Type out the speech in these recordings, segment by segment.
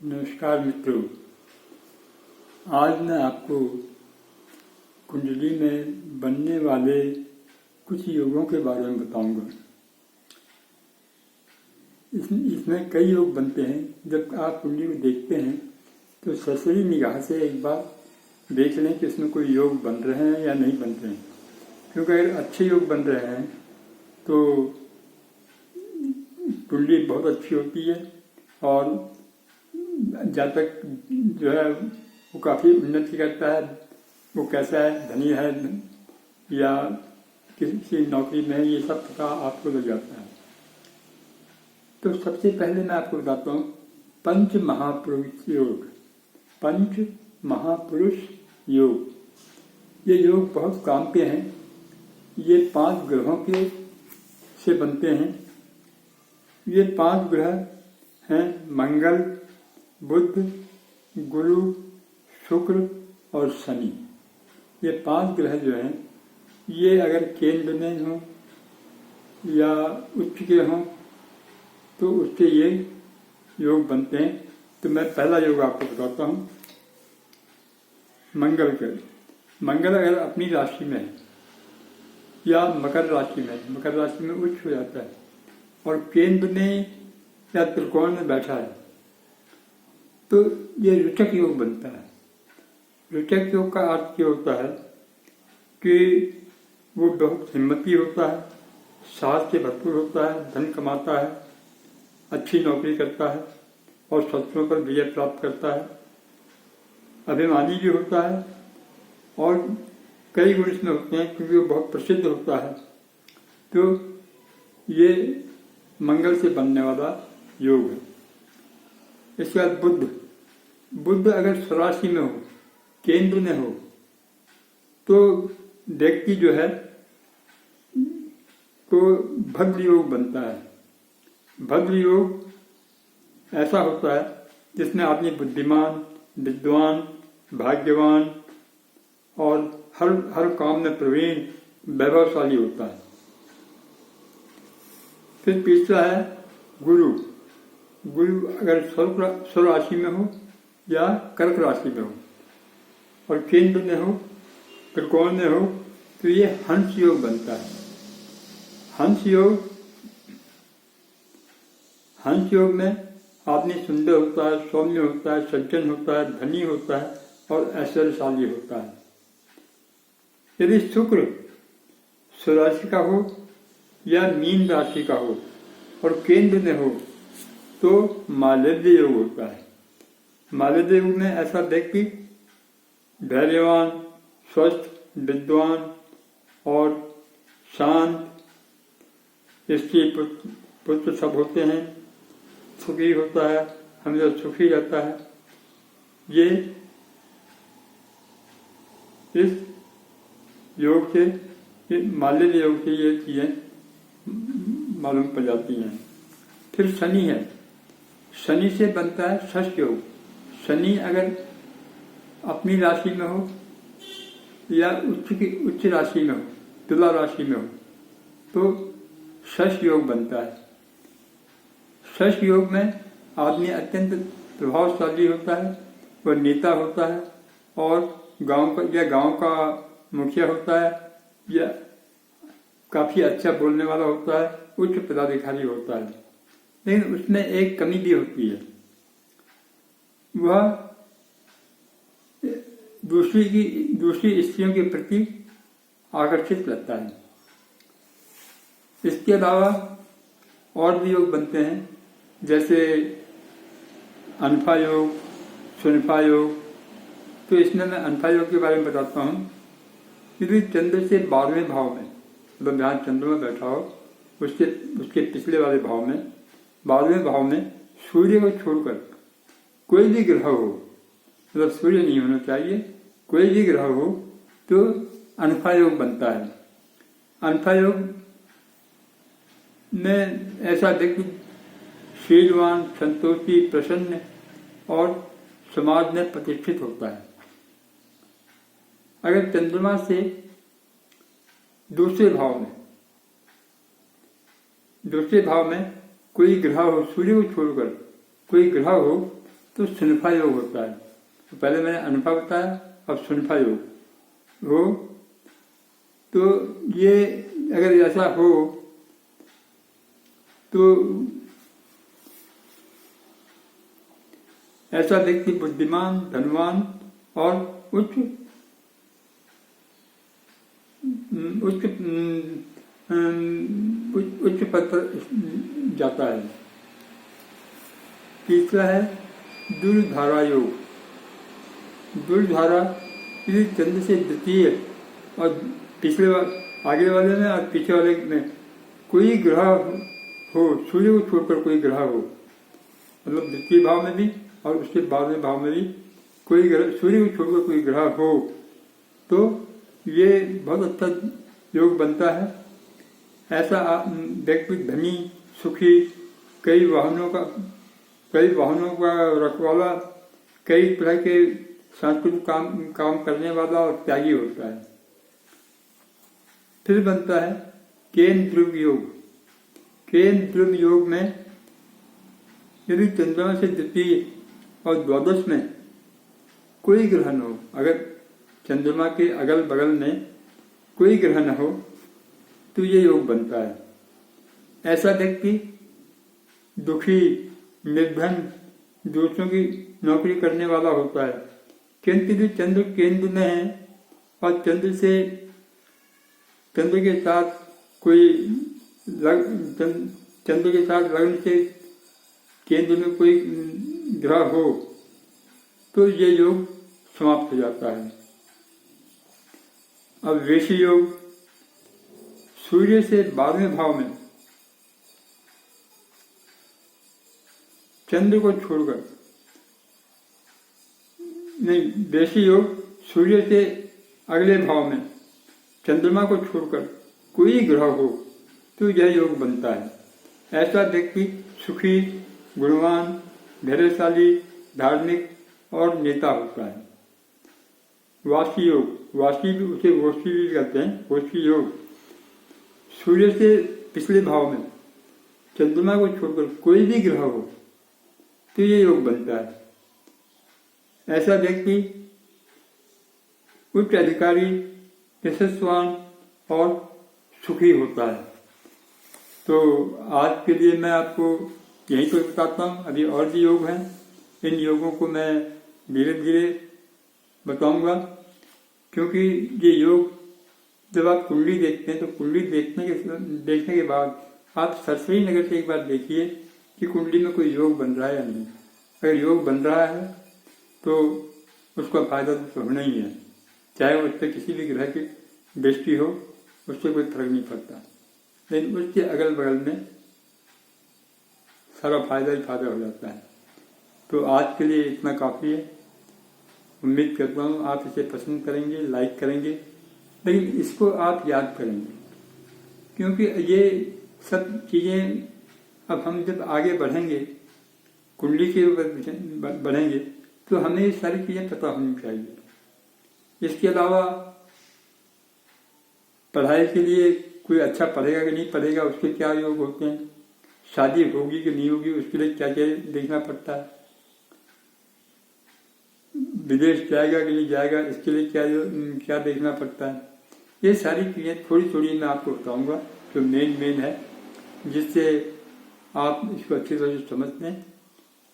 नमस्कार मित्रों, आज मैं आपको कुंडली में बनने वाले कुछ योगों के बारे में बताऊंगा। इसमें कई योग बनते हैं। जब आप कुंडली को देखते हैं तो ससुरी निगाह से एक बार देख लें कि इसमें कोई योग बन रहे हैं या नहीं बन रहे हैं, क्योंकि अगर अच्छे योग बन रहे हैं तो कुंडली बहुत अच्छी होती है और जातक जो है वो काफ़ी उन्नति करता है। वो कैसा है, धनी है या किसी नौकरी में है, ये सब पता आपको लग जाता है। तो सबसे पहले मैं आपको बताता हूँ पंच महापुरुष योग। पंच महापुरुष योग, ये योग बहुत काम के हैं। ये 5 ग्रहों के से बनते हैं। ये 5 ग्रह हैं मंगल, बुध, गुरु, शुक्र और शनि। ये 5 ग्रह जो हैं, ये अगर केंद्र में हों या उच्च के हों तो उससे ये योग बनते हैं। तो मैं पहला योग आपको बताता हूँ मंगल के। मंगल अगर अपनी राशि में है या मकर राशि में उच्च हो जाता है और केंद्र में या त्रिकोण में बैठा है तो ये रुचक योग बनता है। रुचक योग का अर्थ ये होता है कि वो बहुत हिम्मती होता है, साहस से भरपूर होता है, धन कमाता है, अच्छी नौकरी करता है और शत्रुओं पर विजय प्राप्त करता है, अभिमानी भी होता है और कई गुण इसमें होते हैं क्योंकि वो बहुत प्रसिद्ध होता है। तो ये मंगल से बनने वाला योग है। इसके बाद बुध अगर स्वराशि में हो, केंद्र में हो, तो व्यक्ति जो है तो भद्र योग बनता है। भद्र योग ऐसा होता है जिसमें आदमी बुद्धिमान, विद्वान, भाग्यवान और हर काम में प्रवीण, वैभवशाली होता है। फिर तीसरा है गुरु अगर स्वर राशि में हो या कर्क राशि में हो और केंद्र में हो, त्रिकोण में हो, तो ये हंस योग बनता है। हंस योग में आदमी सुंदर होता है, सौम्य होता है, सज्जन होता है, धनी होता है और ऐश्वर्यशाली होता है। यदि शुक्र स्वराशि का हो या मीन राशि का हो और केंद्र में हो तो मालव्य योग होता है। मालव्य योग में ऐसा व्यक्ति धैर्यवान, स्वस्थ, विद्वान और शांत, स्त्री पुत्र सब होते हैं, सुखी होता है, हमेशा सुखी रहता है। ये इस योग से, मालव्य योग से ये चीजें मालूम पड़ जाती हैं। फिर शनि है। शनि से बनता है शश योग। शनि अगर अपनी राशि में हो या उच्च राशि में हो, तुला राशि में हो, तो शश योग बनता है। शश योग में आदमी अत्यंत प्रभावशाली होता है, वह नेता होता है और गांव का मुखिया होता है या काफी अच्छा बोलने वाला होता है, उच्च पदाधिकारी होता है। लेकिन उसमें एक कमी भी होती है, वह दूसरी स्त्रियों के प्रति आकर्षित रहता है। इसके अलावा और भी योग बनते हैं, जैसे अनफा योग, सुनफा योग। तो इसमें मैं अनफा योग के बारे में बताता हूँ। यदि चंद्र से 12वें भाव में, मतलब जहाँ चंद्रमा बैठा हो उसके पिछले वाले भाव में, 12वें भाव में सूर्य को छोड़कर कोई भी ग्रह हो, मतलब सूर्य नहीं होना चाहिए, कोई भी ग्रह हो तो अनफा योग बनता है। अनफा योग में ऐसा व्यक्ति शीलवान, संतोषी, प्रसन्न और समाज में प्रतिष्ठित होता है। अगर चंद्रमा से दूसरे भाव में कोई ग्रह हो, सूर्य को छोड़कर कोई ग्रह हो तो सुनफा योग होता है। तो पहले मैंने अनफा बताया, अब सुनफा योग हो। तो ये अगर ऐसा हो तो ऐसा व्यक्ति बुद्धिमान, धनवान और उच्च पद पर जाता है। तीसरा है दुर्धारा योग। दुर्धारा किसी चंद्र से द्वितीय और पिछले आगे वाले में और पीछे वाले में कोई ग्रह हो, सूर्य को छोड़कर कोई ग्रह हो, मतलब द्वितीय भाव में भी और उसके बाद में भाव में भी कोई ग्रह, सूर्य को छोड़कर कोई ग्रह हो, तो ये बहुत अच्छा योग बनता है। ऐसा व्यक्ति धनी, सुखी, कई वाहनों का रखवाला, कई तरह के सांस्कृतिक काम करने वाला और त्यागी होता है। फिर बनता है केन ध्रुव योग। केन ध्रुव योग में यदि चंद्रमा से द्वितीय और द्वादश में कोई ग्रह न हो, अगर चंद्रमा के अगल बगल में कोई ग्रह न हो तो ये योग बनता है। ऐसा व्यक्ति दुखी, निर्धन, दूसरों की नौकरी करने वाला होता है। किंतु जो चंद्र केंद्र में है और चंद्र के साथ लगन से केंद्र में कोई ग्रह हो तो ये योग समाप्त हो जाता है। अब वृषि योग, सूर्य से 12वें भाव में चंद्र को छोड़कर, नहीं, वृषि योग सूर्य से अगले भाव में चंद्रमा को छोड़कर कोई ग्रह हो तो यह योग बनता है। ऐसा व्यक्ति सुखी, गुणवान, धैर्यशाली, धार्मिक और नेता होता है। वाशी योग, वाशी भी उसे वोशी भी कहते हैं, वोशी योग, सूर्य से पिछले भाव में चंद्रमा को छोड़कर कोई भी ग्रह हो तो ये योग बनता है। ऐसा व्यक्ति उच्च अधिकारी, यशस्वान और सुखी होता है। तो आज के लिए मैं आपको यही तो बताता हूँ। अभी और भी योग हैं, इन योगों को मैं धीरे धीरे बताऊंगा, क्योंकि ये योग जब आप कुंडली देखते हैं तो कुंडली देखने के बाद आप सरसरी नगर से एक बार देखिए कि कुंडली में कोई योग बन रहा है या नहीं। अगर योग बन रहा है तो उसका फायदा तो होना ही है, चाहे उस पर किसी भी ग्रह की दृष्टि हो, उससे कोई फर्क नहीं पड़ता। लेकिन उसके अगल बगल में सारा फायदा ही फायदा हो जाता है। तो आज के लिए इतना काफ़ी है। उम्मीद करता हूँ आप इसे पसंद करेंगे, लाइक करेंगे, लेकिन इसको आप याद करेंगे, क्योंकि ये सब चीज़ें अब हम जब आगे बढ़ेंगे, कुंडली के ऊपर बढ़ेंगे, तो हमें ये सारी चीज़ें पता होनी चाहिए। इसके अलावा पढ़ाई के लिए कोई अच्छा पढ़ेगा कि नहीं पढ़ेगा, उसके क्या योग होते हैं, शादी होगी कि नहीं होगी, उसके लिए क्या क्या देखना पड़ता है, विदेश जाएगा कि नहीं जाएगा, इसके लिए क्या देखना पड़ता है। ये सारी चीज़ें थोड़ी थोड़ी मैं आपको बताऊंगा जो मेन है, जिससे आप इसको अच्छी तरह से समझ लें,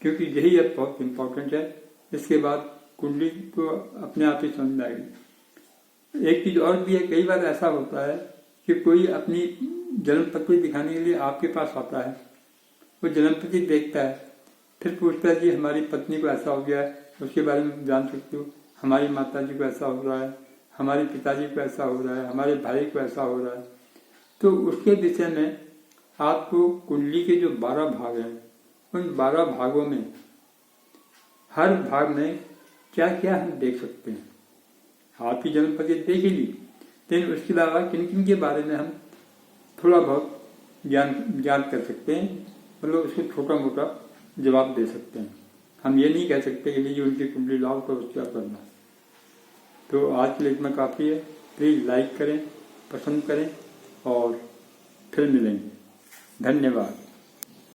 क्योंकि यही अब बहुत इम्पोर्टेंट है। इसके बाद कुंडली तो अपने आप ही समझ में आएगी। एक चीज़ और भी है, कई बार ऐसा होता है कि कोई अपनी जन्मपत्री दिखाने के लिए आपके पास आता है, वो जन्मपत्री देखता है, फिर पूछता है कि हमारी पत्नी को ऐसा हो गया है, उसके बारे में जान सकते हो, हमारी माता जी को ऐसा हो रहा है, हमारे पिताजी को ऐसा हो रहा है, हमारे भाई को ऐसा हो रहा है। तो उसके विषय में आपको कुंडली के जो 12 भाग हैं, उन 12 भागों में हर भाग में क्या क्या हम देख सकते हैं। आपकी जन्मपत्री देख ही ली, लेकिन उसके अलावा किन किन के बारे में हम थोड़ा बहुत ज्ञान कर सकते हैं, मतलब उसको छोटा मोटा जवाब दे सकते हैं। हम ये नहीं कह सकते कि ये उनकी कुंडली लाओ तो उसका करना। तो आज के लिए इतना काफ़ी है। प्लीज़ लाइक करें, पसंद करें और फिर मिलेंगे। धन्यवाद।